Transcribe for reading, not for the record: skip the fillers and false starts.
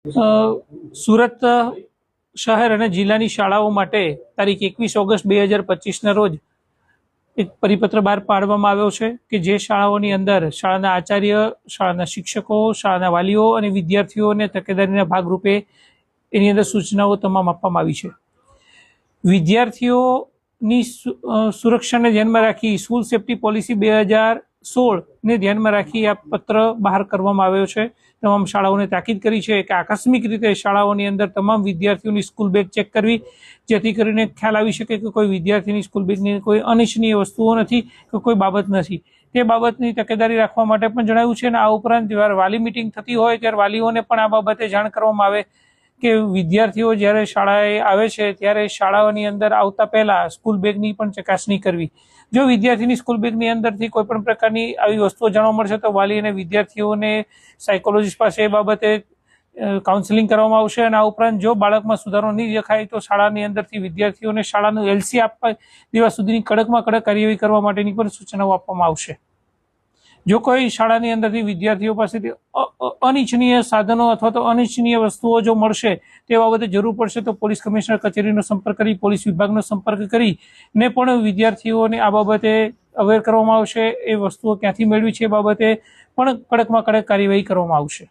સુરત શહેર અને જિલ્લાની શાળાઓ માટે તારીખ 21 ઓગસ્ટ 2025ના રોજ એક પરિપત્ર બહાર પાડવામાં આવ્યો છે કે જે શાળાઓની અંદર શાળાના આચાર્ય, શાળાના શિક્ષકો, શાળાના વાલીઓ અને વિદ્યાર્થીઓને તકેદારીના ભાગરૂપે એની અંદર સૂચનાઓ તમામ આપવામાં આવી છે। વિદ્યાર્થીઓની સુરક્ષાને ધ્યાનમાં રાખી સ્કૂલ સેફ્ટી પોલિસી 2016 ને ધ્યાનમાં રાખી આ પત્ર બહાર કરવામાં આવ્યો છે। તમામ શાળાઓને તાકીદ કરી છે કે આકસ્મિક રીતે શાળાઓની અંદર તમામ વિદ્યાર્થીઓની સ્કૂલ બેગ ચેક કરવી, જેથી કરીને ખ્યાલ આવી શકે કે કોઈ વિદ્યાર્થીની સ્કૂલ બેગની કોઈ અનિચ્છનીય વસ્તુઓ નથી કે કોઈ બાબત નથી। તે બાબતની તકેદારી રાખવા માટે પણ જણાવ્યું છે। અને આ ઉપરાંત જ્યારે વાલી મિટિંગ થતી હોય ત્યારે વાલીઓને પણ આ બાબતે જાણ કરવામાં આવે કે વિદ્યાર્થીઓ જ્યારે શાળાએ આવે છે ત્યારે શાળાઓની અંદર આવતા પહેલા સ્કૂલ બેગની પણ ચકાસણી કરવી। જો વિદ્યાર્થીની સ્કૂલ બેગની અંદરથી કોઈ પણ પ્રકારની આવી વસ્તુઓ જાણવા મળશે તો વાલી અને વિદ્યાર્થીઓને સાયકોલોજીસ્ટ પાસે એ બાબતે કાઉન્સેલિંગ કરવામાં આવશે। અને આ ઉપરાંત જો બાળકમાં સુધારો નહીં દેખાય તો શાળાની અંદરથી વિદ્યાર્થીઓને શાળાનું LC આપવા દેવા સુધીની કડકમાં કડક કાર્યવાહી કરવા માટેની પણ સૂચનાઓ આપવામાં આવશે। જો કોઈ શાળાની અંદરથી વિદ્યાર્થીઓ પાસેથી અનિચ્છનીય સાધનો અથવા તો અનિચ્છનીય વસ્તુઓ જો મળશે તે બાબતે જરૂર પડશે તો પોલીસ કમિશનર કચેરીનો સંપર્ક કરી, પોલીસ વિભાગનો સંપર્ક કરીને પણ વિદ્યાર્થીઓને આ બાબતે અવેર કરવામાં આવશે। એ વસ્તુઓ ક્યાંથી મેળવી છે એ બાબતે પણ કડકમાં કડક કાર્યવાહી કરવામાં આવશે।